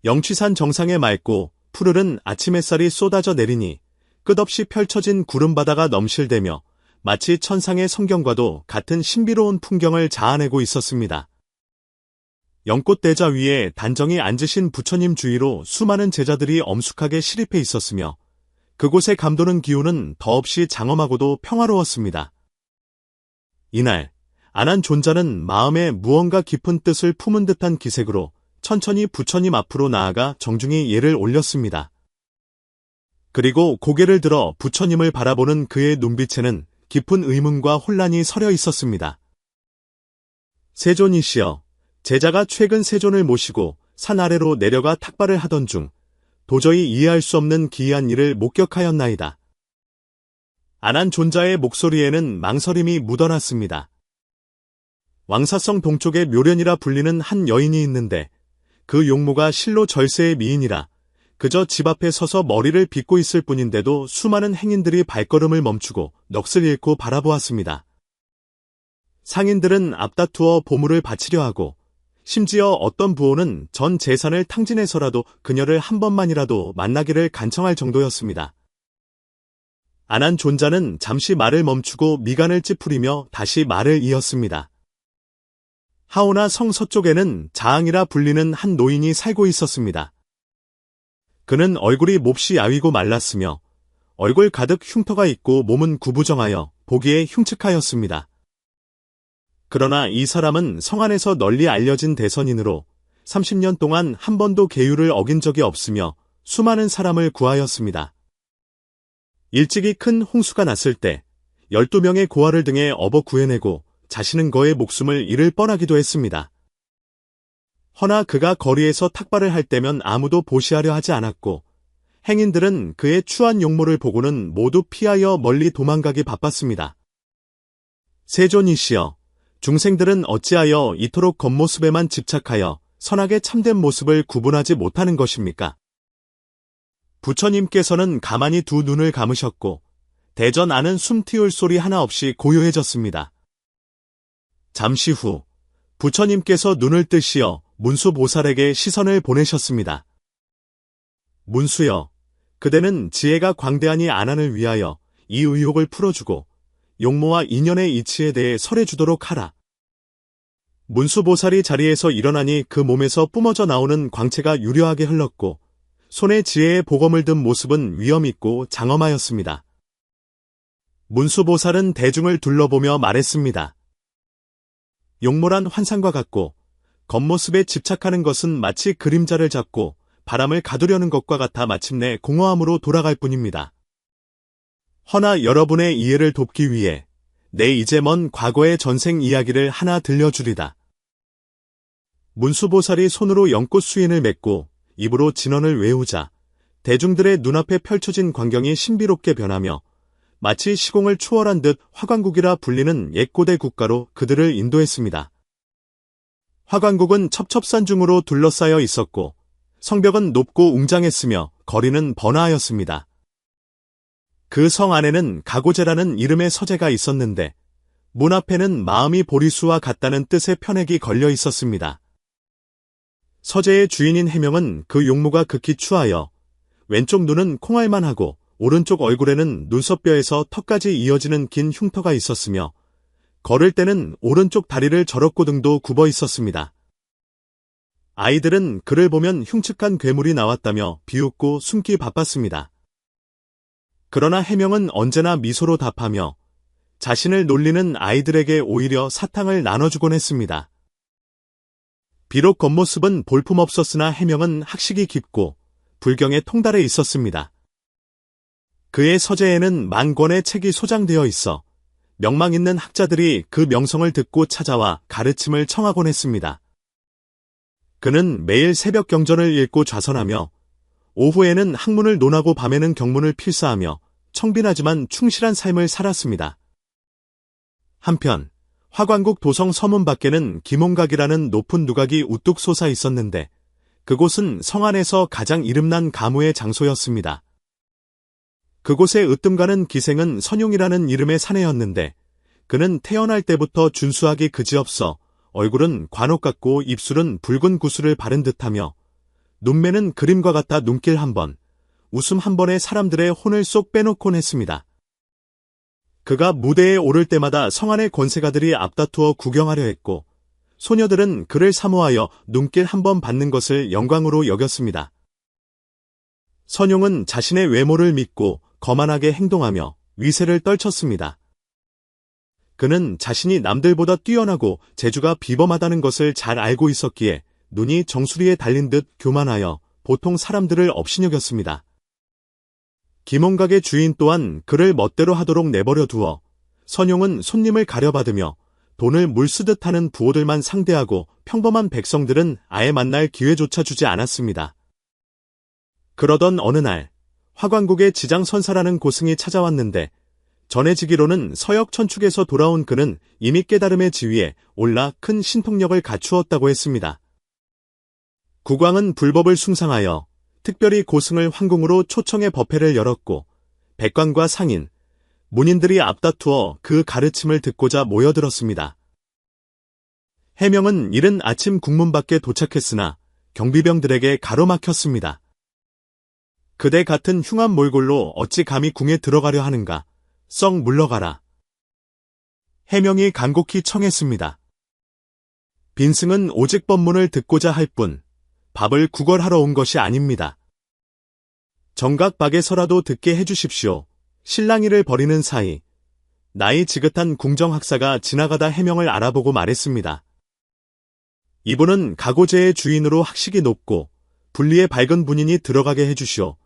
영취산 정상에 맑고 푸르른 아침 햇살이 쏟아져 내리니 끝없이 펼쳐진 구름바다가 넘실대며 마치 천상의 성경과도 같은 신비로운 풍경을 자아내고 있었습니다. 연꽃대자 위에 단정히 앉으신 부처님 주위로 수많은 제자들이 엄숙하게 시립해 있었으며 그곳에 감도는 기운은 더없이 장엄하고도 평화로웠습니다. 이날 아난존자는 마음에 무언가 깊은 뜻을 품은 듯한 기색으로 천천히 부처님 앞으로 나아가 정중히 예를 올렸습니다. 그리고 고개를 들어 부처님을 바라보는 그의 눈빛에는 깊은 의문과 혼란이 서려 있었습니다. 세존이시여, 제자가 최근 세존을 모시고 산 아래로 내려가 탁발을 하던 중 도저히 이해할 수 없는 기이한 일을 목격하였나이다. 아난존자의 목소리에는 망설임이 묻어났습니다. 왕사성 동쪽의 묘련이라 불리는 한 여인이 있는데 그 용모가 실로 절세의 미인이라 그저 집 앞에 서서 머리를 빗고 있을 뿐인데도 수많은 행인들이 발걸음을 멈추고 넋을 잃고 바라보았습니다. 상인들은 앞다투어 보물을 바치려 하고 심지어 어떤 부호는 전 재산을 탕진해서라도 그녀를 한 번만이라도 만나기를 간청할 정도였습니다. 아난존자는 잠시 말을 멈추고 미간을 찌푸리며 다시 말을 이었습니다. 하오나 성 서쪽에는 자앙이라 불리는 한 노인이 살고 있었습니다. 그는 얼굴이 몹시 야위고 말랐으며 얼굴 가득 흉터가 있고 몸은 구부정하여 보기에 흉측하였습니다. 그러나 이 사람은 성 안에서 널리 알려진 대선인으로 30년 동안 한 번도 계율을 어긴 적이 없으며 수많은 사람을 구하였습니다. 일찍이 큰 홍수가 났을 때 12명의 고아를 등에 업어 구해내고 자신은 그의 목숨을 잃을 뻔하기도 했습니다. 허나 그가 거리에서 탁발을 할 때면 아무도 보시하려 하지 않았고 행인들은 그의 추한 용모를 보고는 모두 피하여 멀리 도망가기 바빴습니다. 세존이시여, 중생들은 어찌하여 이토록 겉모습에만 집착하여 선악의 참된 모습을 구분하지 못하는 것입니까? 부처님께서는 가만히 두 눈을 감으셨고 대전 안은 숨 틔울 소리 하나 없이 고요해졌습니다. 잠시 후 부처님께서 눈을 뜨시어 문수보살에게 시선을 보내셨습니다. 문수여, 그대는 지혜가 광대하니 아난을 위하여 이 의혹을 풀어주고 용모와 인연의 이치에 대해 설해주도록 하라. 문수보살이 자리에서 일어나니 그 몸에서 뿜어져 나오는 광채가 유려하게 흘렀고 손에 지혜의 보검을 든 모습은 위엄있고 장엄하였습니다. 문수보살은 대중을 둘러보며 말했습니다. 용모란 환상과 같고 겉모습에 집착하는 것은 마치 그림자를 잡고 바람을 가두려는 것과 같아 마침내 공허함으로 돌아갈 뿐입니다. 허나 여러분의 이해를 돕기 위해 내 이제 먼 과거의 전생 이야기를 하나 들려주리다. 문수보살이 손으로 연꽃 수인을 맺고 입으로 진언을 외우자 대중들의 눈앞에 펼쳐진 광경이 신비롭게 변하며 마치 시공을 초월한 듯 화관국이라 불리는 옛 고대 국가로 그들을 인도했습니다. 화관국은 첩첩산중으로 둘러싸여 있었고 성벽은 높고 웅장했으며 거리는 번화하였습니다. 그 성 안에는 가고제라는 이름의 서재가 있었는데 문 앞에는 마음이 보리수와 같다는 뜻의 편액이 걸려 있었습니다. 서재의 주인인 해명은 그 용모가 극히 추하여 왼쪽 눈은 콩알만하고 오른쪽 얼굴에는 눈썹뼈에서 턱까지 이어지는 긴 흉터가 있었으며 걸을 때는 오른쪽 다리를 저렀고 등도 굽어 있었습니다. 아이들은 그를 보면 흉측한 괴물이 나왔다며 비웃고 숨기 바빴습니다. 그러나 해명은 언제나 미소로 답하며 자신을 놀리는 아이들에게 오히려 사탕을 나눠주곤 했습니다. 비록 겉모습은 볼품없었으나 해명은 학식이 깊고 불경에 통달해 있었습니다. 그의 서재에는 만 권의 책이 소장되어 있어 명망 있는 학자들이 그 명성을 듣고 찾아와 가르침을 청하곤 했습니다. 그는 매일 새벽 경전을 읽고 좌선하며 오후에는 학문을 논하고 밤에는 경문을 필사하며 청빈하지만 충실한 삶을 살았습니다. 한편 화관국 도성 서문 밖에는 기몽각이라는 높은 누각이 우뚝 솟아 있었는데 그곳은 성 안에서 가장 이름난 가무의 장소였습니다. 그곳에 으뜸가는 기생은 선용이라는 이름의 사내였는데 그는 태어날 때부터 준수하기 그지없어 얼굴은 관옥 같고 입술은 붉은 구슬을 바른 듯하며 눈매는 그림과 같아 눈길 한 번, 웃음 한 번에 사람들의 혼을 쏙 빼놓곤 했습니다. 그가 무대에 오를 때마다 성안의 권세가들이 앞다투어 구경하려 했고 소녀들은 그를 사모하여 눈길 한 번 받는 것을 영광으로 여겼습니다. 선용은 자신의 외모를 믿고 거만하게 행동하며 위세를 떨쳤습니다. 그는 자신이 남들보다 뛰어나고 재주가 비범하다는 것을 잘 알고 있었기에 눈이 정수리에 달린 듯 교만하여 보통 사람들을 업신여겼습니다. 김홍각의 주인 또한 그를 멋대로 하도록 내버려 두어 선용은 손님을 가려받으며 돈을 물쓰듯 하는 부호들만 상대하고 평범한 백성들은 아예 만날 기회조차 주지 않았습니다. 그러던 어느 날 화관국의 지장선사라는 고승이 찾아왔는데 전해지기로는 서역 천축에서 돌아온 그는 이미 깨달음의 지위에 올라 큰 신통력을 갖추었다고 했습니다. 국왕은 불법을 숭상하여 특별히 고승을 황궁으로 초청해 법회를 열었고 백관과 상인, 문인들이 앞다투어 그 가르침을 듣고자 모여들었습니다. 해명은 이른 아침 국문 밖에 도착했으나 경비병들에게 가로막혔습니다. 그대 같은 흉한 몰골로 어찌 감히 궁에 들어가려 하는가? 썩 물러가라. 해명이 간곡히 청했습니다. 빈승은 오직 법문을 듣고자 할 뿐 밥을 구걸하러 온 것이 아닙니다. 정각박에서라도 듣게 해주십시오. 실랑이를 벌이는 사이 나이 지긋한 궁정학사가 지나가다 해명을 알아보고 말했습니다. 이분은 가고제의 주인으로 학식이 높고 분리에 밝은 분인이 들어가게 해주시오.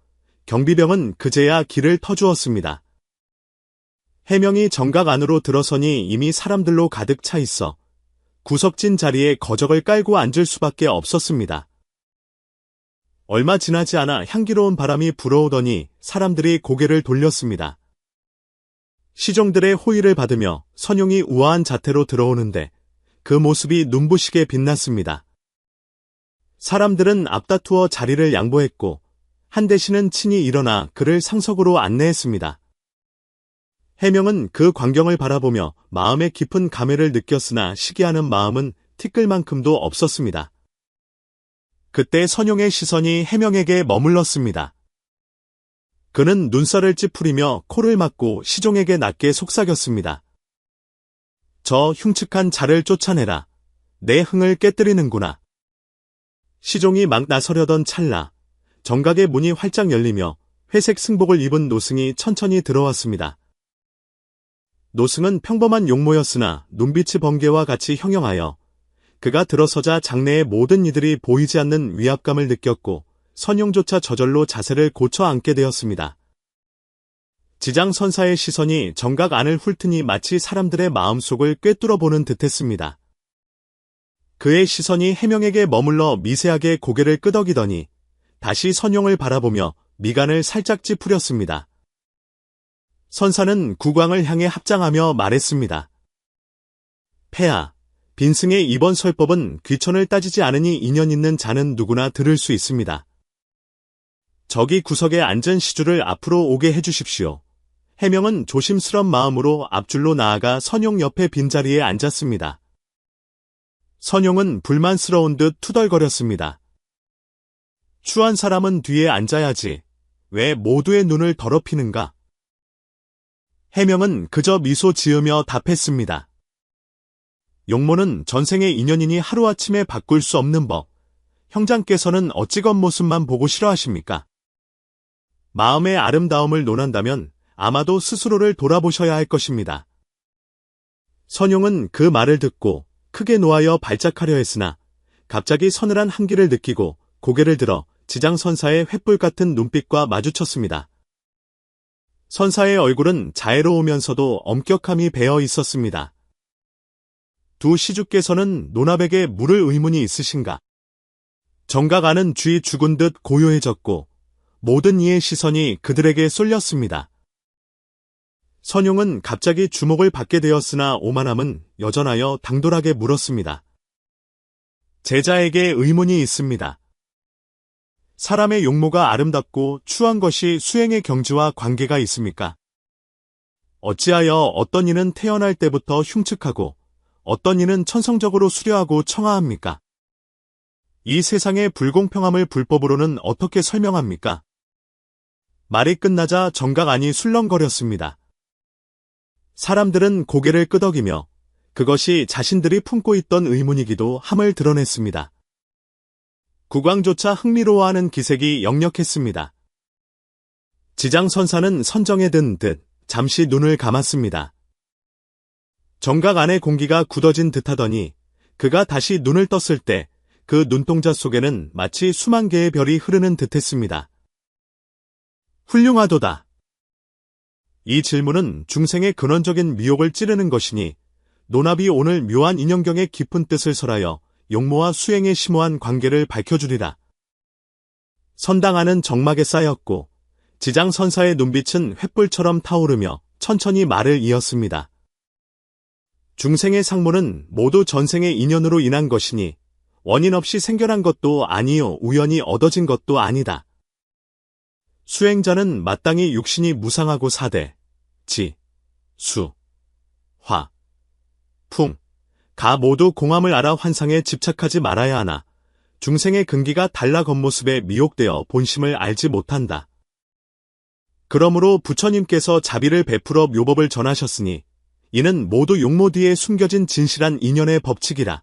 경비병은 그제야 길을 터주었습니다. 해명이 정각 안으로 들어서니 이미 사람들로 가득 차 있어 구석진 자리에 거적을 깔고 앉을 수밖에 없었습니다. 얼마 지나지 않아 향기로운 바람이 불어오더니 사람들이 고개를 돌렸습니다. 시종들의 호의를 받으며 선용이 우아한 자태로 들어오는데 그 모습이 눈부시게 빛났습니다. 사람들은 앞다투어 자리를 양보했고 한 대신은 친히 일어나 그를 상석으로 안내했습니다. 해명은 그 광경을 바라보며 마음의 깊은 감회를 느꼈으나 시기하는 마음은 티끌만큼도 없었습니다. 그때 선용의 시선이 해명에게 머물렀습니다. 그는 눈살을 찌푸리며 코를 막고 시종에게 낮게 속삭였습니다. 저 흉측한 자를 쫓아내라. 내 흥을 깨뜨리는구나. 시종이 막 나서려던 찰나 정각의 문이 활짝 열리며 회색 승복을 입은 노승이 천천히 들어왔습니다. 노승은 평범한 용모였으나 눈빛이 번개와 같이 형형하여 그가 들어서자 장내의 모든 이들이 보이지 않는 위압감을 느꼈고 선용조차 저절로 자세를 고쳐 앉게 되었습니다. 지장선사의 시선이 정각 안을 훑으니 마치 사람들의 마음속을 꿰뚫어보는 듯했습니다. 그의 시선이 해명에게 머물러 미세하게 고개를 끄덕이더니 다시 선용을 바라보며 미간을 살짝 찌푸렸습니다. 선사는 국왕을 향해 합장하며 말했습니다. 폐하, 빈승의 이번 설법은 귀천을 따지지 않으니 인연 있는 자는 누구나 들을 수 있습니다. 저기 구석에 앉은 시주를 앞으로 오게 해주십시오. 해명은 조심스런 마음으로 앞줄로 나아가 선용 옆에 빈자리에 앉았습니다. 선용은 불만스러운 듯 투덜거렸습니다. 추한 사람은 뒤에 앉아야지. 왜 모두의 눈을 더럽히는가? 해명은 그저 미소 지으며 답했습니다. 용모는 전생의 인연이니 하루아침에 바꿀 수 없는 법. 형장께서는 어찌 겉모습만 보고 싫어하십니까? 마음의 아름다움을 논한다면 아마도 스스로를 돌아보셔야 할 것입니다. 선용은 그 말을 듣고 크게 노하여 발작하려 했으나 갑자기 서늘한 한기를 느끼고 고개를 들어 지장선사의 횃불 같은 눈빛과 마주쳤습니다. 선사의 얼굴은 자애로우면서도 엄격함이 배어 있었습니다. 두 시주께서는 논합에게 물을 의문이 있으신가? 정각 안은 쥐 죽은 듯 고요해졌고 모든 이의 시선이 그들에게 쏠렸습니다. 선용은 갑자기 주목을 받게 되었으나 오만함은 여전하여 당돌하게 물었습니다. 제자에게 의문이 있습니다. 사람의 용모가 아름답고 추한 것이 수행의 경지와 관계가 있습니까? 어찌하여 어떤 이는 태어날 때부터 흉측하고 어떤 이는 천성적으로 수려하고 청아합니까? 이 세상의 불공평함을 불법으로는 어떻게 설명합니까? 말이 끝나자 정각안이 술렁거렸습니다. 사람들은 고개를 끄덕이며 그것이 자신들이 품고 있던 의문이기도 함을 드러냈습니다. 국왕조차 흥미로워하는 기색이 역력했습니다. 지장선사는 선정에 든 듯 잠시 눈을 감았습니다. 정각 안의 공기가 굳어진 듯하더니 그가 다시 눈을 떴을 때 그 눈동자 속에는 마치 수만 개의 별이 흐르는 듯했습니다. 훌륭하도다. 이 질문은 중생의 근원적인 미혹을 찌르는 것이니 노납이 오늘 묘한 인연경의 깊은 뜻을 설하여 용모와 수행에 심오한 관계를 밝혀주리라. 선당안은 정막에 쌓였고 지장선사의 눈빛은 횃불처럼 타오르며 천천히 말을 이었습니다. 중생의 상모는 모두 전생의 인연으로 인한 것이니 원인 없이 생겨난 것도 아니요 우연히 얻어진 것도 아니다. 수행자는 마땅히 육신이 무상하고 사대, 지, 수, 화, 풍, 가 모두 공함을 알아 환상에 집착하지 말아야 하나 중생의 근기가 달라 겉모습에 미혹되어 본심을 알지 못한다. 그러므로 부처님께서 자비를 베풀어 묘법을 전하셨으니 이는 모두 용모 뒤에 숨겨진 진실한 인연의 법칙이라.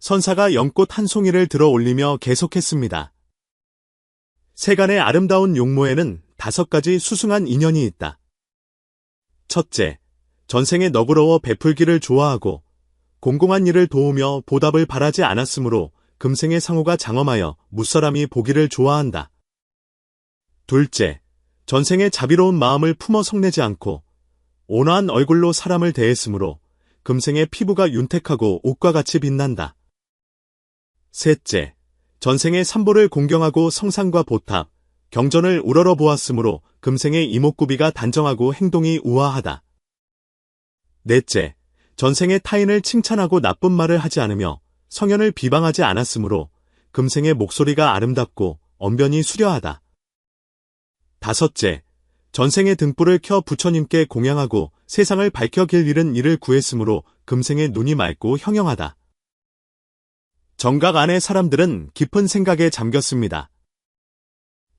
선사가 연꽃 한 송이를 들어 올리며 계속했습니다. 세간의 아름다운 용모에는 5가지 수승한 인연이 있다. 첫째, 전생에 너그러워 베풀기를 좋아하고 공공한 일을 도우며 보답을 바라지 않았으므로 금생의 상호가 장엄하여 무사람이 보기를 좋아한다. 둘째, 전생의 자비로운 마음을 품어 성내지 않고 온화한 얼굴로 사람을 대했으므로 금생의 피부가 윤택하고 옷과 같이 빛난다. 셋째, 전생의 삼보를 공경하고 성상과 보탑, 경전을 우러러 보았으므로 금생의 이목구비가 단정하고 행동이 우아하다. 넷째, 전생의 타인을 칭찬하고 나쁜 말을 하지 않으며 성현을 비방하지 않았으므로 금생의 목소리가 아름답고 언변이 수려하다. 다섯째, 전생의 등불을 켜 부처님께 공양하고 세상을 밝혀 길 잃은 이를 구했으므로 금생의 눈이 맑고 형형하다. 정각 안의 사람들은 깊은 생각에 잠겼습니다.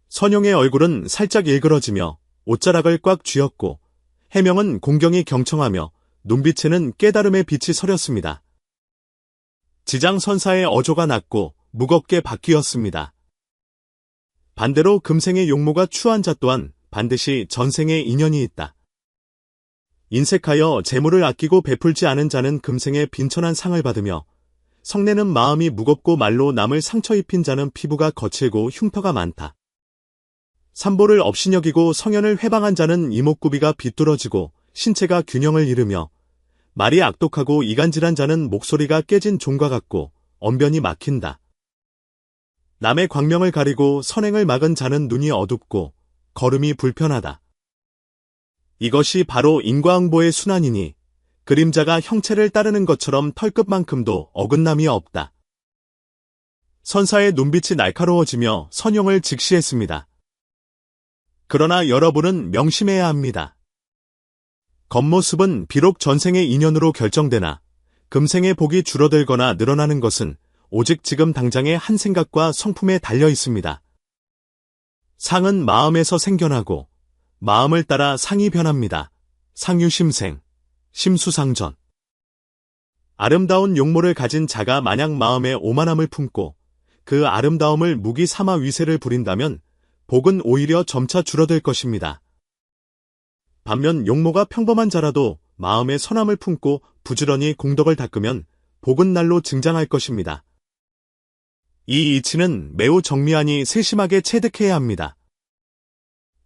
선용의 얼굴은 살짝 일그러지며 옷자락을 꽉 쥐었고 해명은 공경이 경청하며 눈빛에는 깨달음의 빛이 서렸습니다. 지장선사의 어조가 낮고 무겁게 바뀌었습니다. 반대로 금생의 용모가 추한 자 또한 반드시 전생의 인연이 있다. 인색하여 재물을 아끼고 베풀지 않은 자는 금생의 빈천한 상을 받으며 성내는 마음이 무겁고 말로 남을 상처 입힌 자는 피부가 거칠고 흉터가 많다. 삼보를 업신여기고 성현을 회방한 자는 이목구비가 비뚤어지고 신체가 균형을 잃으며 말이 악독하고 이간질한 자는 목소리가 깨진 종과 같고 언변이 막힌다. 남의 광명을 가리고 선행을 막은 자는 눈이 어둡고 걸음이 불편하다. 이것이 바로 인과응보의 순환이니 그림자가 형체를 따르는 것처럼 털끝만큼도 어긋남이 없다. 선사의 눈빛이 날카로워지며 선용을 직시했습니다. 그러나 여러분은 명심해야 합니다. 겉모습은 비록 전생의 인연으로 결정되나 금생의 복이 줄어들거나 늘어나는 것은 오직 지금 당장의 한 생각과 성품에 달려 있습니다. 상은 마음에서 생겨나고 마음을 따라 상이 변합니다. 상유심생, 심수상전. 아름다운 용모를 가진 자가 만약 마음에 오만함을 품고 그 아름다움을 무기 삼아 위세를 부린다면 복은 오히려 점차 줄어들 것입니다. 반면 용모가 평범한 자라도 마음에 선함을 품고 부지런히 공덕을 닦으면 복은 날로 증장할 것입니다. 이 이치는 매우 정미하니 세심하게 체득해야 합니다.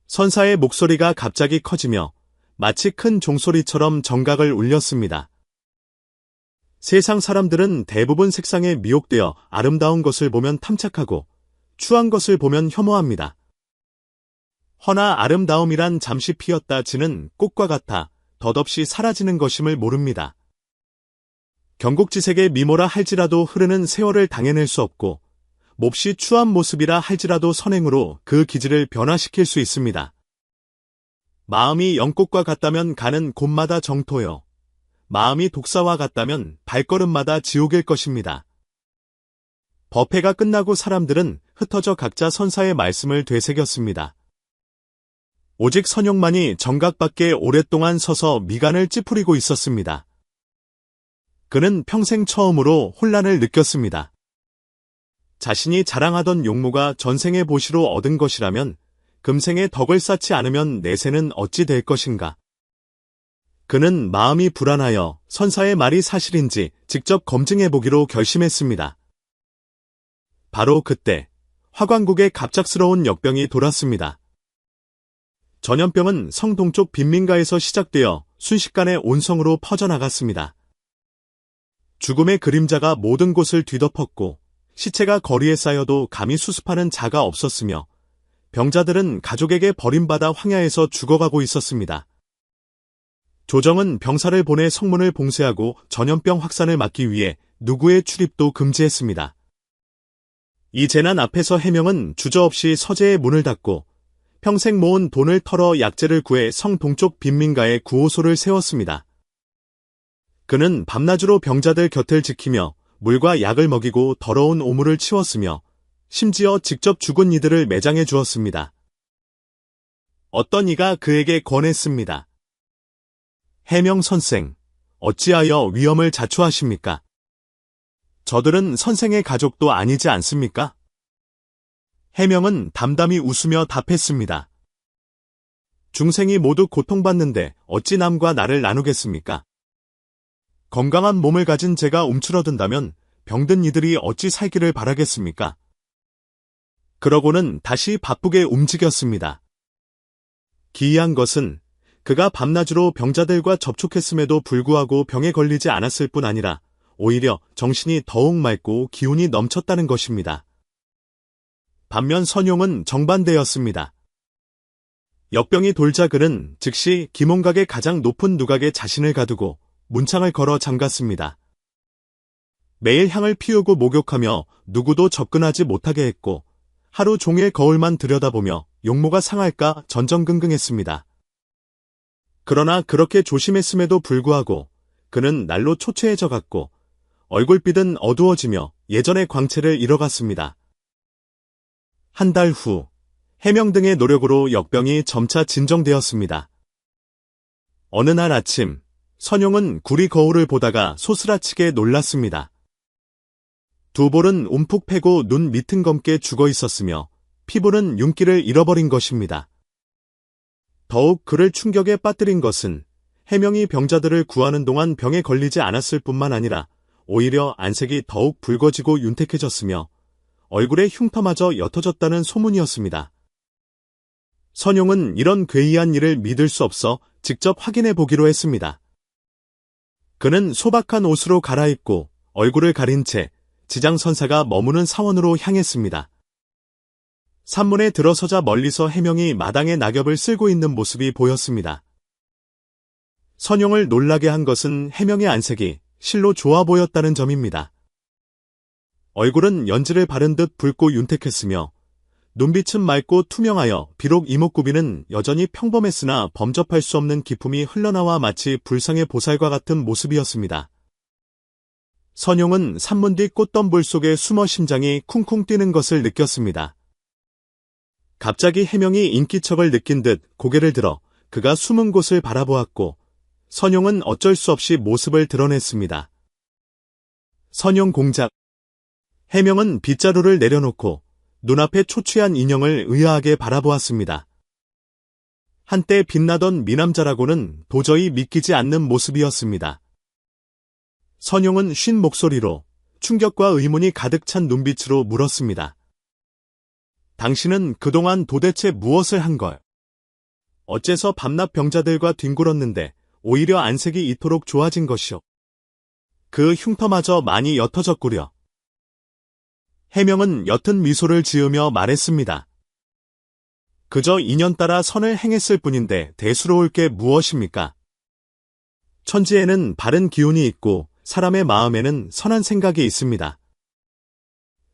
선사의 목소리가 갑자기 커지며 마치 큰 종소리처럼 정각을 울렸습니다. 세상 사람들은 대부분 색상에 미혹되어 아름다운 것을 보면 탐착하고 추한 것을 보면 혐오합니다. 허나 아름다움이란 잠시 피었다 지는 꽃과 같아 덧없이 사라지는 것임을 모릅니다. 경국지색의 미모라 할지라도 흐르는 세월을 당해낼 수 없고 몹시 추한 모습이라 할지라도 선행으로 그 기질을 변화시킬 수 있습니다. 마음이 연꽃과 같다면 가는 곳마다 정토요. 마음이 독사와 같다면 발걸음마다 지옥일 것입니다. 법회가 끝나고 사람들은 흩어져 각자 선사의 말씀을 되새겼습니다. 오직 선용만이 정각 밖에 오랫동안 서서 미간을 찌푸리고 있었습니다. 그는 평생 처음으로 혼란을 느꼈습니다. 자신이 자랑하던 용모가 전생의 보시로 얻은 것이라면 금생의 덕을 쌓지 않으면 내세는 어찌 될 것인가. 그는 마음이 불안하여 선사의 말이 사실인지 직접 검증해보기로 결심했습니다. 바로 그때 화광국에 갑작스러운 역병이 돌았습니다. 전염병은 성 동쪽 빈민가에서 시작되어 순식간에 온 성으로 퍼져나갔습니다. 죽음의 그림자가 모든 곳을 뒤덮었고 시체가 거리에 쌓여도 감히 수습하는 자가 없었으며 병자들은 가족에게 버림받아 황야에서 죽어가고 있었습니다. 조정은 병사를 보내 성문을 봉쇄하고 전염병 확산을 막기 위해 누구의 출입도 금지했습니다. 이 재난 앞에서 해명은 주저없이 서재의 문을 닫고 평생 모은 돈을 털어 약재를 구해 성 동쪽 빈민가에 구호소를 세웠습니다. 그는 밤낮으로 병자들 곁을 지키며 물과 약을 먹이고 더러운 오물을 치웠으며 심지어 직접 죽은 이들을 매장해 주었습니다. 어떤 이가 그에게 권했습니다. 해명 선생, 어찌하여 위험을 자초하십니까? 저들은 선생의 가족도 아니지 않습니까? 해명은 담담히 웃으며 답했습니다. 중생이 모두 고통받는데 어찌 남과 나를 나누겠습니까? 건강한 몸을 가진 제가 움츠러든다면 병든 이들이 어찌 살기를 바라겠습니까? 그러고는 다시 바쁘게 움직였습니다. 기이한 것은 그가 밤낮으로 병자들과 접촉했음에도 불구하고 병에 걸리지 않았을 뿐 아니라 오히려 정신이 더욱 맑고 기운이 넘쳤다는 것입니다. 반면 선용은 정반대였습니다. 역병이 돌자 그는 즉시 기몽각의 가장 높은 누각에 자신을 가두고 문창을 걸어 잠갔습니다. 매일 향을 피우고 목욕하며 누구도 접근하지 못하게 했고 하루 종일 거울만 들여다보며 용모가 상할까 전전긍긍했습니다. 그러나 그렇게 조심했음에도 불구하고 그는 날로 초췌해져 갔고 얼굴빛은 어두워지며 예전의 광채를 잃어갔습니다. 한 달 후 해명 등의 노력으로 역병이 점차 진정되었습니다. 어느 날 아침 선용은 구리 거울을 보다가 소스라치게 놀랐습니다. 두 볼은 움푹 패고 눈 미튼검게 죽어 있었으며 피부는 윤기를 잃어버린 것입니다. 더욱 그를 충격에 빠뜨린 것은 해명이 병자들을 구하는 동안 병에 걸리지 않았을 뿐만 아니라 오히려 안색이 더욱 붉어지고 윤택해졌으며 얼굴에 흉터마저 옅어졌다는 소문이었습니다. 선용은 이런 괴이한 일을 믿을 수 없어 직접 확인해 보기로 했습니다. 그는 소박한 옷으로 갈아입고 얼굴을 가린 채 지장선사가 머무는 사원으로 향했습니다. 산문에 들어서자 멀리서 해명이 마당에 낙엽을 쓸고 있는 모습이 보였습니다. 선용을 놀라게 한 것은 해명의 안색이 실로 좋아 보였다는 점입니다. 얼굴은 연지를 바른 듯 붉고 윤택했으며 눈빛은 맑고 투명하여 비록 이목구비는 여전히 평범했으나 범접할 수 없는 기품이 흘러나와 마치 불상의 보살과 같은 모습이었습니다. 선용은 산문 뒤 꽃덤불 속에 숨어 심장이 쿵쿵 뛰는 것을 느꼈습니다. 갑자기 해명이 인기척을 느낀 듯 고개를 들어 그가 숨은 곳을 바라보았고 선용은 어쩔 수 없이 모습을 드러냈습니다. 선용 공작. 해명은 빗자루를 내려놓고 눈앞에 초췌한 인형을 의아하게 바라보았습니다. 한때 빛나던 미남자라고는 도저히 믿기지 않는 모습이었습니다. 선용은 쉰 목소리로 충격과 의문이 가득 찬 눈빛으로 물었습니다. 당신은 그동안 도대체 무엇을 한 걸? 어째서 밤낮 병자들과 뒹굴었는데 오히려 안색이 이토록 좋아진 것이오? 그 흉터마저 많이 옅어졌구려. 해명은 옅은 미소를 지으며 말했습니다. 그저 인연따라 선을 행했을 뿐인데 대수로울 게 무엇입니까? 천지에는 바른 기운이 있고 사람의 마음에는 선한 생각이 있습니다.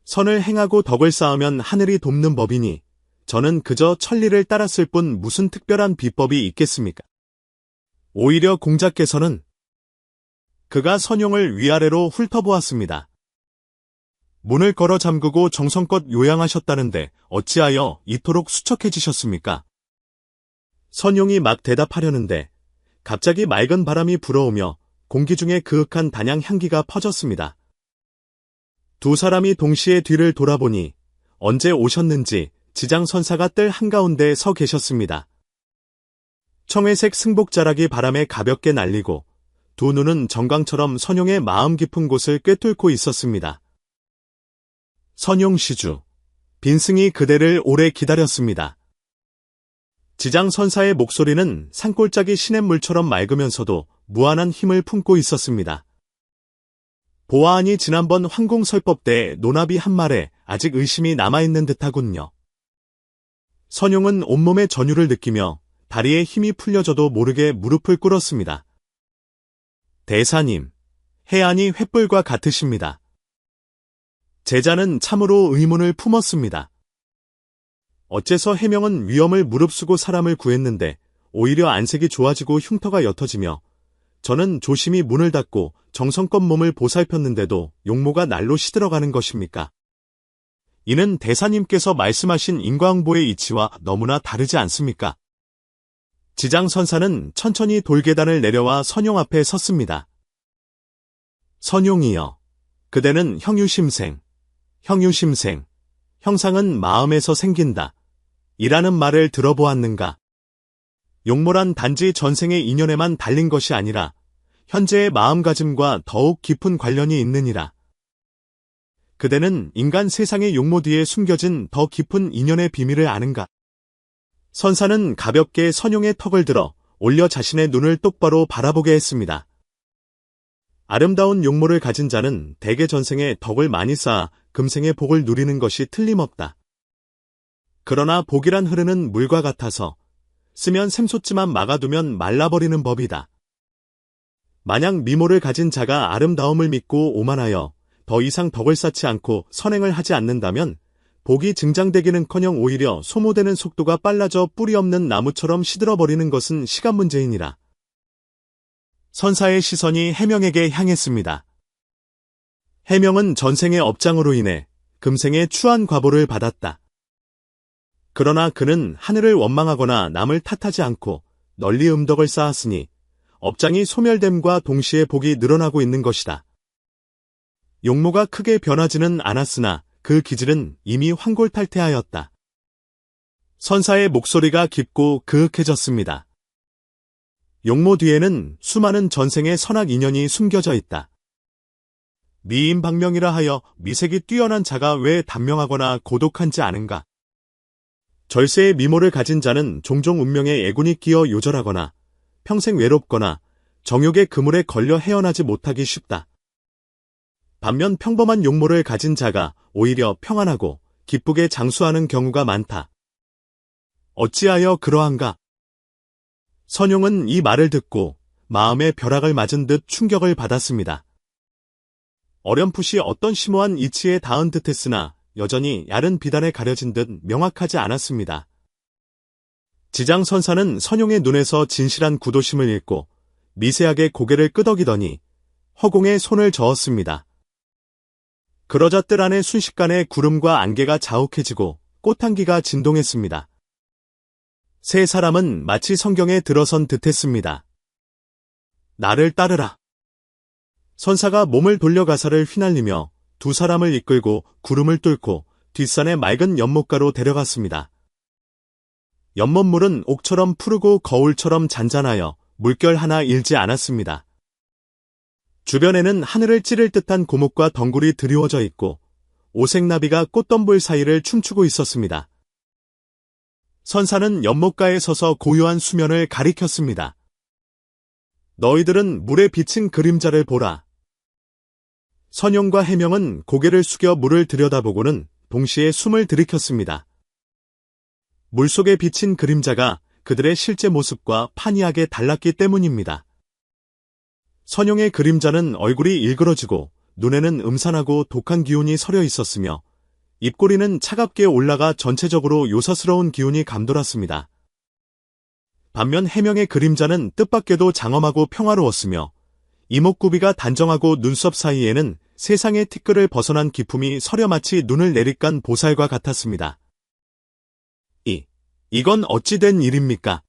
선을 행하고 덕을 쌓으면 하늘이 돕는 법이니 저는 그저 천리를 따랐을 뿐 무슨 특별한 비법이 있겠습니까? 오히려 공자께서는 그가 선용을 위아래로 훑어보았습니다. 문을 걸어 잠그고 정성껏 요양하셨다는데 어찌하여 이토록 수척해지셨습니까? 선용이 막 대답하려는데 갑자기 맑은 바람이 불어오며 공기 중에 그윽한 단양 향기가 퍼졌습니다. 두 사람이 동시에 뒤를 돌아보니 언제 오셨는지 지장선사가 뜰 한가운데 서 계셨습니다. 청회색 승복자락이 바람에 가볍게 날리고 두 눈은 정광처럼 선용의 마음 깊은 곳을 꿰뚫고 있었습니다. 선용 시주, 빈승이 그대를 오래 기다렸습니다. 지장선사의 목소리는 산골짜기 시냇물처럼 맑으면서도 무한한 힘을 품고 있었습니다. 보아하니 지난번 황궁설법 때 노나비 한 말에 아직 의심이 남아있는 듯하군요. 선용은 온몸의 전율을 느끼며 다리에 힘이 풀려져도 모르게 무릎을 꿇었습니다. 대사님, 해안이 횃불과 같으십니다. 제자는 참으로 의문을 품었습니다. 어째서 해명은 위험을 무릅쓰고 사람을 구했는데 오히려 안색이 좋아지고 흉터가 옅어지며 저는 조심히 문을 닫고 정성껏 몸을 보살폈는데도 용모가 날로 시들어가는 것입니까? 이는 대사님께서 말씀하신 인과응보의 이치와 너무나 다르지 않습니까? 지장선사는 천천히 돌계단을 내려와 선용 앞에 섰습니다. 선용이여, 그대는 형유심생, 형유심생, 형상은 마음에서 생긴다. 이라는 말을 들어보았는가? 용모란 단지 전생의 인연에만 달린 것이 아니라 현재의 마음가짐과 더욱 깊은 관련이 있느니라. 그대는 인간 세상의 용모 뒤에 숨겨진 더 깊은 인연의 비밀을 아는가? 선사는 가볍게 선용의 턱을 들어 올려 자신의 눈을 똑바로 바라보게 했습니다. 아름다운 용모를 가진 자는 대개 전생에 덕을 많이 쌓아 금생의 복을 누리는 것이 틀림없다. 그러나 복이란 흐르는 물과 같아서 쓰면 샘솟지만 막아두면 말라버리는 법이다. 만약 미모를 가진 자가 아름다움을 믿고 오만하여 더 이상 덕을 쌓지 않고 선행을 하지 않는다면 복이 증장되기는커녕 오히려 소모되는 속도가 빨라져 뿌리 없는 나무처럼 시들어버리는 것은 시간 문제이니라. 선사의 시선이 해명에게 향했습니다. 해명은 전생의 업장으로 인해 금생의 추한 과보를 받았다. 그러나 그는 하늘을 원망하거나 남을 탓하지 않고 널리 음덕을 쌓았으니 업장이 소멸됨과 동시에 복이 늘어나고 있는 것이다. 용모가 크게 변하지는 않았으나 그 기질은 이미 황골탈퇴하였다. 선사의 목소리가 깊고 그윽해졌습니다. 용모 뒤에는 수많은 전생의 선악 인연이 숨겨져 있다. 미인방명이라 하여 미색이 뛰어난 자가 왜 단명하거나 고독한지 아는가? 절세의 미모를 가진 자는 종종 운명의 애군이 끼어 요절하거나 평생 외롭거나 정욕의 그물에 걸려 헤어나지 못하기 쉽다. 반면 평범한 용모를 가진 자가 오히려 평안하고 기쁘게 장수하는 경우가 많다. 어찌하여 그러한가? 선용은 이 말을 듣고 마음에 벼락을 맞은 듯 충격을 받았습니다. 어렴풋이 어떤 심오한 이치에 닿은 듯했으나 여전히 야른 비단에 가려진 듯 명확하지 않았습니다. 지장선사는 선용의 눈에서 진실한 구도심을 읽고 미세하게 고개를 끄덕이더니 허공에 손을 저었습니다. 그러자 뜰 안의 순식간에 구름과 안개가 자욱해지고 꽃향기가 진동했습니다. 세 사람은 마치 성경에 들어선 듯했습니다. 나를 따르라. 선사가 몸을 돌려 가사를 휘날리며 두 사람을 이끌고 구름을 뚫고 뒷산의 맑은 연못가로 데려갔습니다. 연못물은 옥처럼 푸르고 거울처럼 잔잔하여 물결 하나 일지 않았습니다. 주변에는 하늘을 찌를 듯한 고목과 덩굴이 드리워져 있고 오색나비가 꽃덤불 사이를 춤추고 있었습니다. 선사는 연못가에 서서 고요한 수면을 가리켰습니다. 너희들은 물에 비친 그림자를 보라. 선용과 해명은 고개를 숙여 물을 들여다보고는 동시에 숨을 들이켰습니다. 물속에 비친 그림자가 그들의 실제 모습과 판이하게 달랐기 때문입니다. 선용의 그림자는 얼굴이 일그러지고 눈에는 음산하고 독한 기운이 서려 있었으며 입꼬리는 차갑게 올라가 전체적으로 요사스러운 기운이 감돌았습니다. 반면 해명의 그림자는 뜻밖에도 장엄하고 평화로웠으며 이목구비가 단정하고 눈썹 사이에는 세상의 티끌을 벗어난 기품이 서려마치 눈을 내리깐 보살과 같았습니다. 이건 어찌 된 일입니까?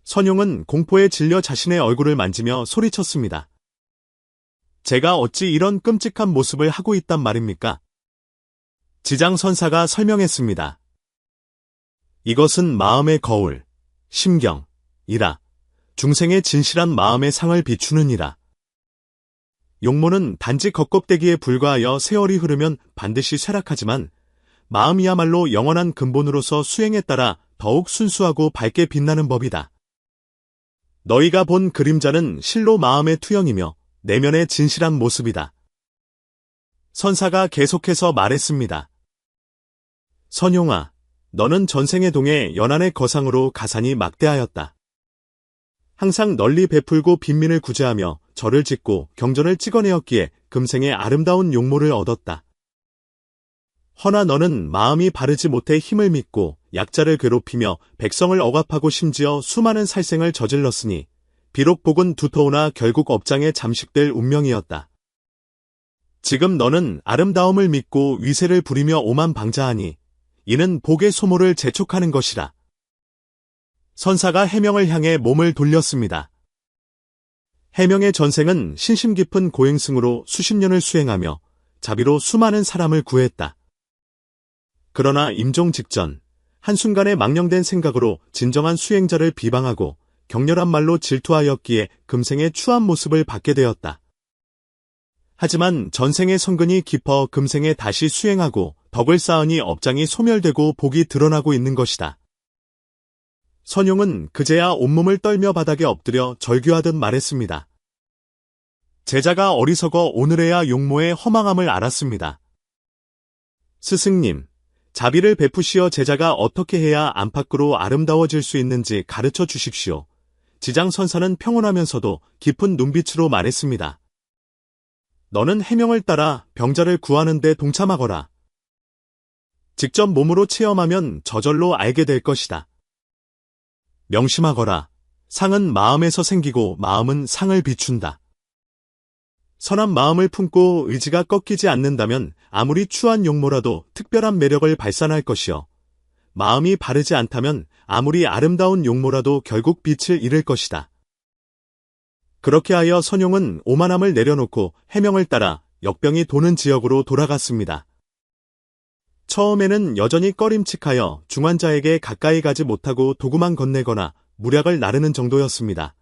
선용은 공포에 질려 자신의 얼굴을 만지며 소리쳤습니다. 제가 어찌 이런 끔찍한 모습을 하고 있단 말입니까? 지장선사가 설명했습니다. 이것은 마음의 거울, 심경이라. 중생의 진실한 마음의 상을 비추느니라. 용모는 단지 겉껍데기에 불과하여 세월이 흐르면 반드시 쇠락하지만 마음이야말로 영원한 근본으로서 수행에 따라 더욱 순수하고 밝게 빛나는 법이다. 너희가 본 그림자는 실로 마음의 투영이며 내면의 진실한 모습이다. 선사가 계속해서 말했습니다. 선용아, 너는 전생의 동에 연한의 거상으로 가산이 막대하였다. 항상 널리 베풀고 빈민을 구제하며 절을 짓고 경전을 찍어내었기에 금생의 아름다운 용모를 얻었다. 허나 너는 마음이 바르지 못해 힘을 믿고 약자를 괴롭히며 백성을 억압하고 심지어 수많은 살생을 저질렀으니 비록 복은 두터우나 결국 업장에 잠식될 운명이었다. 지금 너는 아름다움을 믿고 위세를 부리며 오만방자하니 이는 복의 소모를 재촉하는 것이라. 선사가 해명을 향해 몸을 돌렸습니다. 해명의 전생은 신심 깊은 고행승으로 수십 년을 수행하며 자비로 수많은 사람을 구했다. 그러나 임종 직전 한순간에 망령된 생각으로 진정한 수행자를 비방하고 격렬한 말로 질투하였기에 금생의 추한 모습을 받게 되었다. 하지만 전생의 성근이 깊어 금생에 다시 수행하고 덕을 쌓으니 업장이 소멸되고 복이 드러나고 있는 것이다. 선용은 그제야 온몸을 떨며 바닥에 엎드려 절규하듯 말했습니다. 제자가 어리석어 오늘에야 용모의 허망함을 알았습니다. 스승님, 자비를 베푸시어 제자가 어떻게 해야 안팎으로 아름다워질 수 있는지 가르쳐 주십시오. 지장선사는 평온하면서도 깊은 눈빛으로 말했습니다. 너는 해명을 따라 병자를 구하는 데 동참하거라. 직접 몸으로 체험하면 저절로 알게 될 것이다. 명심하거라. 상은 마음에서 생기고 마음은 상을 비춘다. 선한 마음을 품고 의지가 꺾이지 않는다면 아무리 추한 용모라도 특별한 매력을 발산할 것이요. 마음이 바르지 않다면 아무리 아름다운 용모라도 결국 빛을 잃을 것이다. 그렇게 하여 선용은 오만함을 내려놓고 해명을 따라 역병이 도는 지역으로 돌아갔습니다. 처음에는 여전히 꺼림칙하여 중환자에게 가까이 가지 못하고 도구만 건네거나 무략을 나르는 정도였습니다.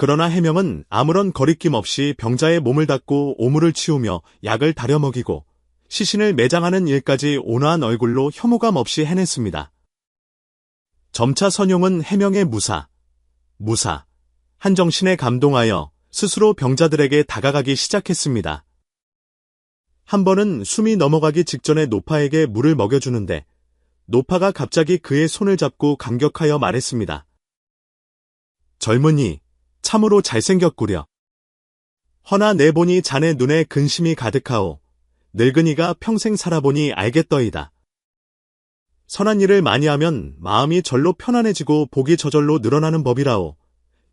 그러나 해명은 아무런 거리낌 없이 병자의 몸을 닦고 오물을 치우며 약을 다려 먹이고 시신을 매장하는 일까지 온화한 얼굴로 혐오감 없이 해냈습니다. 점차 선용은 해명의 무사, 한정신에 감동하여 스스로 병자들에게 다가가기 시작했습니다. 한 번은 숨이 넘어가기 직전에 노파에게 물을 먹여주는데 노파가 갑자기 그의 손을 잡고 감격하여 말했습니다. 젊은이, 참으로 잘생겼구려. 허나 내보니 자네 눈에 근심이 가득하오. 늙은이가 평생 살아보니 알겠더이다. 선한 일을 많이 하면 마음이 절로 편안해지고 복이 저절로 늘어나는 법이라오.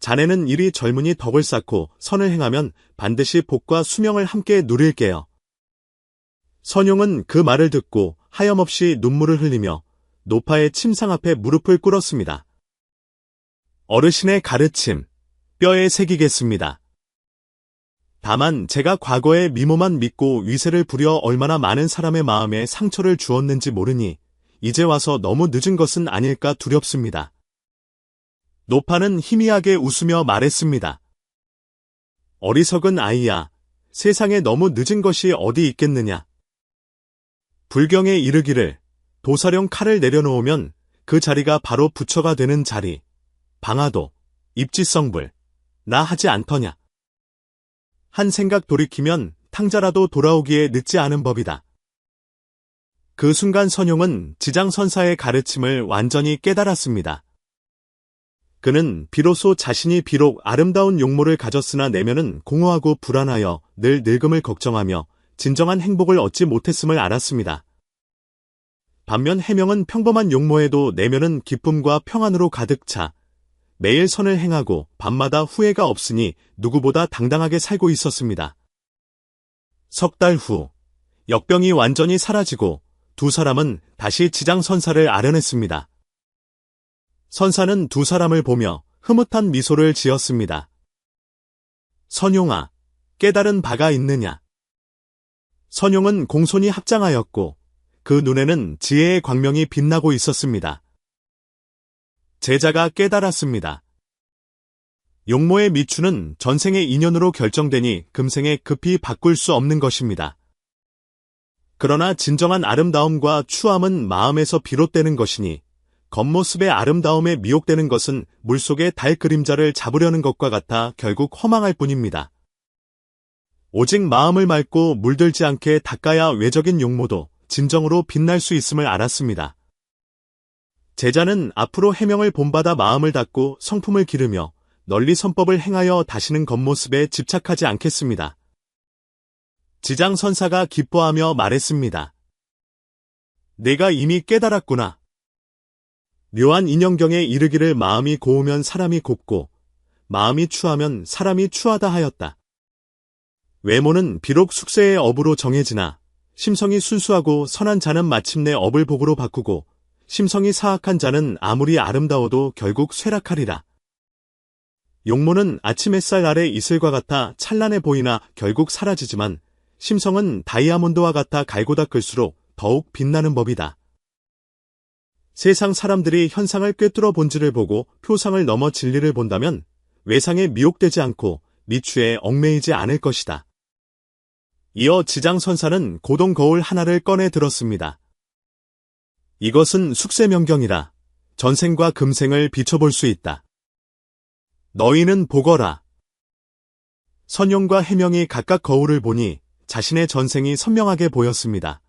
자네는 이리 젊은이 덕을 쌓고 선을 행하면 반드시 복과 수명을 함께 누릴게요. 선용은 그 말을 듣고 하염없이 눈물을 흘리며 노파의 침상 앞에 무릎을 꿇었습니다. 어르신의 가르침, 뼈에 새기겠습니다. 다만 제가 과거에 미모만 믿고 위세를 부려 얼마나 많은 사람의 마음에 상처를 주었는지 모르니 이제 와서 너무 늦은 것은 아닐까 두렵습니다. 노파는 희미하게 웃으며 말했습니다. 어리석은 아이야, 세상에 너무 늦은 것이 어디 있겠느냐. 불경에 이르기를 도사령 칼을 내려놓으면 그 자리가 바로 부처가 되는 자리, 방화도, 입지성불, 나 하지 않더냐. 한 생각 돌이키면 탕자라도 돌아오기에 늦지 않은 법이다. 그 순간 선용은 지장선사의 가르침을 완전히 깨달았습니다. 그는 비로소 자신이 비록 아름다운 용모를 가졌으나 내면은 공허하고 불안하여 늘 늙음을 걱정하며 진정한 행복을 얻지 못했음을 알았습니다. 반면 해명은 평범한 용모에도 내면은 기쁨과 평안으로 가득 차 매일 선을 행하고 밤마다 후회가 없으니 누구보다 당당하게 살고 있었습니다. 석 달 후, 역병이 완전히 사라지고 두 사람은 다시 지장선사를 아련했습니다. 선사는 두 사람을 보며 흐뭇한 미소를 지었습니다. 선용아, 깨달은 바가 있느냐? 선용은 공손히 합장하였고 그 눈에는 지혜의 광명이 빛나고 있었습니다. 제자가 깨달았습니다. 용모의 미추는 전생의 인연으로 결정되니 금생에 급히 바꿀 수 없는 것입니다. 그러나 진정한 아름다움과 추함은 마음에서 비롯되는 것이니 겉모습의 아름다움에 미혹되는 것은 물속의 달 그림자를 잡으려는 것과 같아 결국 허망할 뿐입니다. 오직 마음을 맑고 물들지 않게 닦아야 외적인 용모도 진정으로 빛날 수 있음을 알았습니다. 제자는 앞으로 해명을 본받아 마음을 닫고 성품을 기르며 널리 선법을 행하여 다시는 겉모습에 집착하지 않겠습니다. 지장선사가 기뻐하며 말했습니다. 내가 이미 깨달았구나. 묘한 인연경에 이르기를 마음이 고우면 사람이 곱고 마음이 추하면 사람이 추하다 하였다. 외모는 비록 숙세의 업으로 정해지나 심성이 순수하고 선한 자는 마침내 업을 복으로 바꾸고 심성이 사악한 자는 아무리 아름다워도 결국 쇠락하리라. 용모는 아침 햇살 아래 이슬과 같아 찬란해 보이나 결국 사라지지만 심성은 다이아몬드와 같아 갈고 닦을수록 더욱 빛나는 법이다. 세상 사람들이 현상을 꿰뚫어 본질을 보고 표상을 넘어 진리를 본다면 외상에 미혹되지 않고 미추에 얽매이지 않을 것이다. 이어 지장선사는 고동 거울 하나를 꺼내 들었습니다. 이것은 숙세명경이라 전생과 금생을 비춰볼 수 있다. 너희는 보거라. 선용과 해명이 각각 거울을 보니 자신의 전생이 선명하게 보였습니다.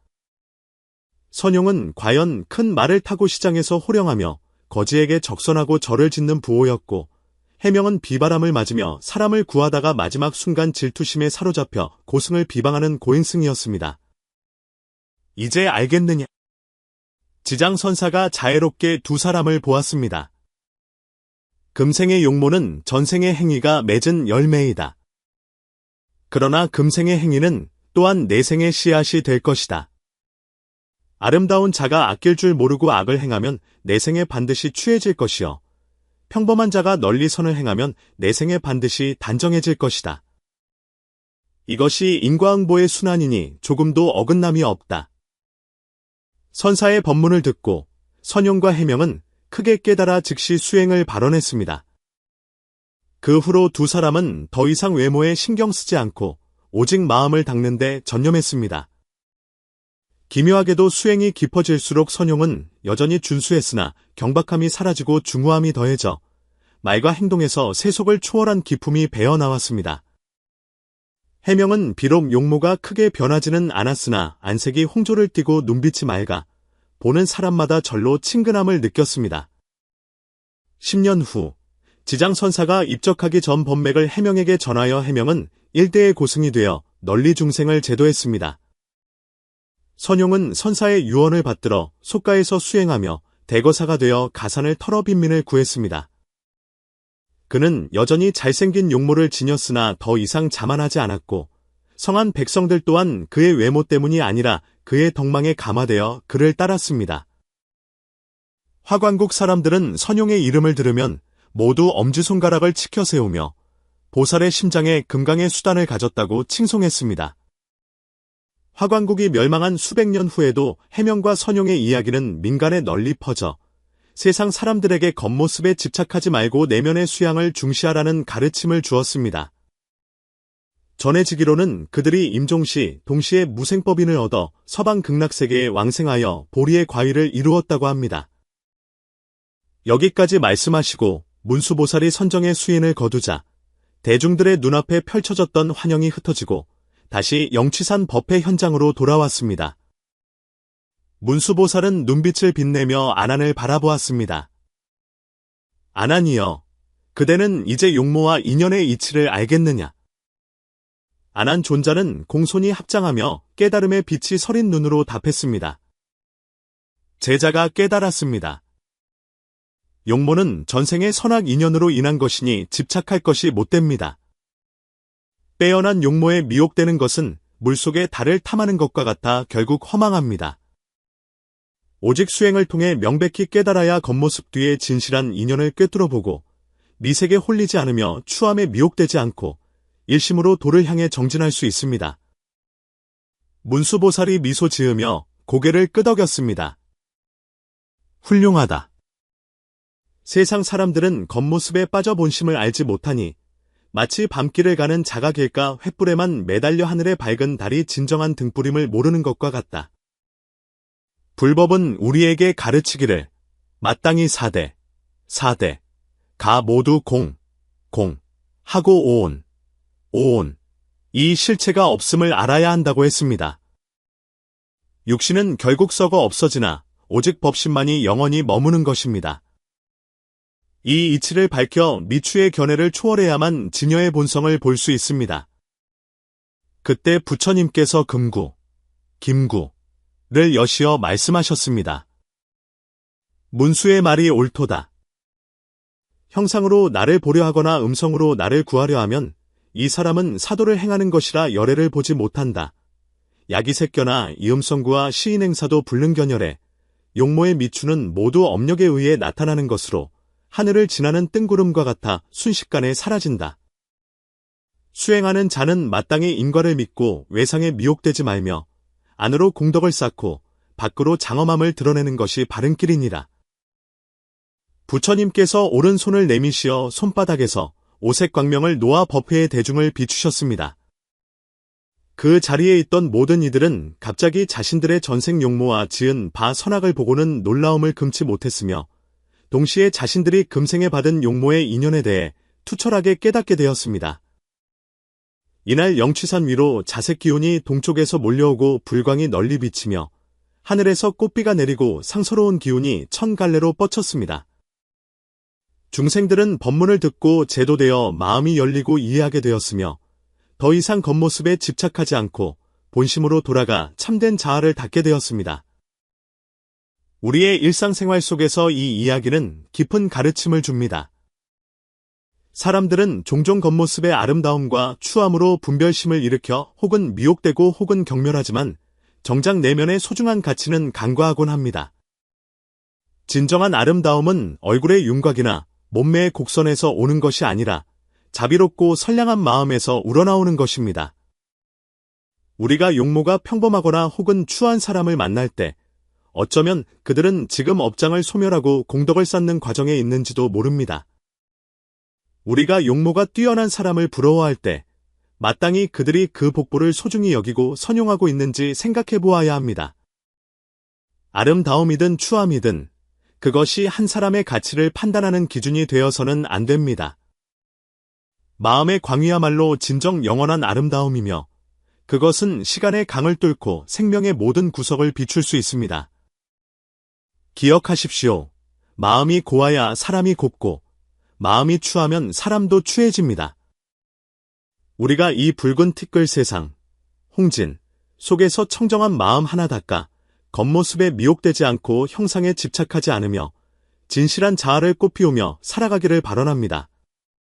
선용은 과연 큰 말을 타고 시장에서 호령하며 거지에게 적선하고 절을 짓는 부호였고 해명은 비바람을 맞으며 사람을 구하다가 마지막 순간 질투심에 사로잡혀 고승을 비방하는 고인승이었습니다. 이제 알겠느냐? 지장선사가 자애롭게 두 사람을 보았습니다. 금생의 용모는 전생의 행위가 맺은 열매이다. 그러나 금생의 행위는 또한 내생의 씨앗이 될 것이다. 아름다운 자가 아낄 줄 모르고 악을 행하면 내생에 반드시 취해질 것이요. 평범한 자가 널리 선을 행하면 내생에 반드시 단정해질 것이다. 이것이 인과응보의 순환이니 조금도 어긋남이 없다. 선사의 법문을 듣고 선용과 해명은 크게 깨달아 즉시 수행을 발언했습니다. 그 후로 두 사람은 더 이상 외모에 신경 쓰지 않고 오직 마음을 닦는 데 전념했습니다. 기묘하게도 수행이 깊어질수록 선용은 여전히 준수했으나 경박함이 사라지고 중후함이 더해져 말과 행동에서 세속을 초월한 기품이 배어나왔습니다. 해명은 비록 용모가 크게 변하지는 않았으나 안색이 홍조를 띠고 눈빛이 맑아 보는 사람마다 절로 친근함을 느꼈습니다. 10년 후 지장선사가 입적하기 전 법맥을 해명에게 전하여 해명은 일대의 고승이 되어 널리 중생을 제도했습니다. 선용은 선사의 유언을 받들어 속가에서 수행하며 대거사가 되어 가산을 털어 빈민을 구했습니다. 그는 여전히 잘생긴 용모를 지녔으나 더 이상 자만하지 않았고 성한 백성들 또한 그의 외모 때문이 아니라 그의 덕망에 감화되어 그를 따랐습니다. 화관국 사람들은 선용의 이름을 들으면 모두 엄지손가락을 치켜 세우며 보살의 심장에 금강의 수단을 가졌다고 칭송했습니다. 화관국이 멸망한 수백 년 후에도 해명과 선용의 이야기는 민간에 널리 퍼져 세상 사람들에게 겉모습에 집착하지 말고 내면의 수양을 중시하라는 가르침을 주었습니다. 전해지기로는 그들이 임종시 동시에 무생법인을 얻어 서방 극락세계에 왕생하여 보리의 과위를 이루었다고 합니다. 여기까지 말씀하시고 문수보살이 선정의 수인을 거두자 대중들의 눈앞에 펼쳐졌던 환영이 흩어지고 다시 영취산 법회 현장으로 돌아왔습니다. 문수보살은 눈빛을 빛내며 아난을 바라보았습니다. 아난이여, 그대는 이제 용모와 인연의 이치를 알겠느냐? 아난 존자는 공손히 합장하며 깨달음의 빛이 서린 눈으로 답했습니다. 제자가 깨달았습니다. 용모는 전생의 선악 인연으로 인한 것이니 집착할 것이 못됩니다. 빼어난 용모에 미혹되는 것은 물속에 달을 탐하는 것과 같아 결국 허망합니다. 오직 수행을 통해 명백히 깨달아야 겉모습 뒤에 진실한 인연을 꿰뚫어보고 미색에 홀리지 않으며 추함에 미혹되지 않고 일심으로 도를 향해 정진할 수 있습니다. 문수보살이 미소 지으며 고개를 끄덕였습니다. 훌륭하다. 세상 사람들은 겉모습에 빠져 본심을 알지 못하니 마치 밤길을 가는 자각일까 횃불에만 매달려 하늘에 밝은 달이 진정한 등불임을 모르는 것과 같다. 불법은 우리에게 가르치기를 마땅히 사대, 가 모두 공, 하고 오온, 이 실체가 없음을 알아야 한다고 했습니다. 육신은 결국 썩어 없어지나 오직 법신만이 영원히 머무는 것입니다. 이 이치를 밝혀 미추의 견해를 초월해야만 진여의 본성을 볼 수 있습니다. 그때 부처님께서 김구를 여시어 말씀하셨습니다. 문수의 말이 옳도다. 형상으로 나를 보려 하거나 음성으로 나를 구하려 하면 이 사람은 사도를 행하는 것이라 열애를 보지 못한다. 야기색견화, 이음성구와 시인행사도 불능견열해 용모의 미추는 모두 업력에 의해 나타나는 것으로 하늘을 지나는 뜬구름과 같아 순식간에 사라진다. 수행하는 자는 마땅히 인과를 믿고 외상에 미혹되지 말며 안으로 공덕을 쌓고 밖으로 장엄함을 드러내는 것이 바른 길이니라. 부처님께서 오른손을 내미시어 손바닥에서 오색 광명을 놓아 법회의 대중을 비추셨습니다. 그 자리에 있던 모든 이들은 갑자기 자신들의 전생 용모와 지은 바 선악을 보고는 놀라움을 금치 못했으며 동시에 자신들이 금생에 받은 용모의 인연에 대해 투철하게 깨닫게 되었습니다. 이날 영취산 위로 자색 기운이 동쪽에서 몰려오고 불광이 널리 비치며 하늘에서 꽃비가 내리고 상서로운 기운이 천 갈래로 뻗쳤습니다. 중생들은 법문을 듣고 제도되어 마음이 열리고 이해하게 되었으며 더 이상 겉모습에 집착하지 않고 본심으로 돌아가 참된 자아를 닫게 되었습니다. 우리의 일상생활 속에서 이 이야기는 깊은 가르침을 줍니다. 사람들은 종종 겉모습의 아름다움과 추함으로 분별심을 일으켜 혹은 미혹되고 혹은 경멸하지만 정작 내면의 소중한 가치는 간과하곤 합니다. 진정한 아름다움은 얼굴의 윤곽이나 몸매의 곡선에서 오는 것이 아니라 자비롭고 선량한 마음에서 우러나오는 것입니다. 우리가 용모가 평범하거나 혹은 추한 사람을 만날 때 어쩌면 그들은 지금 업장을 소멸하고 공덕을 쌓는 과정에 있는지도 모릅니다. 우리가 용모가 뛰어난 사람을 부러워할 때 마땅히 그들이 그 복보를 소중히 여기고 선용하고 있는지 생각해 보아야 합니다. 아름다움이든 추함이든 그것이 한 사람의 가치를 판단하는 기준이 되어서는 안 됩니다. 마음의 광이야말로 진정 영원한 아름다움이며 그것은 시간의 강을 뚫고 생명의 모든 구석을 비출 수 있습니다. 기억하십시오. 마음이 고와야 사람이 곱고 마음이 추하면 사람도 추해집니다. 우리가 이 붉은 티끌 세상, 홍진 속에서 청정한 마음 하나 닦아 겉모습에 미혹되지 않고 형상에 집착하지 않으며 진실한 자아를 꽃피우며 살아가기를 발언합니다.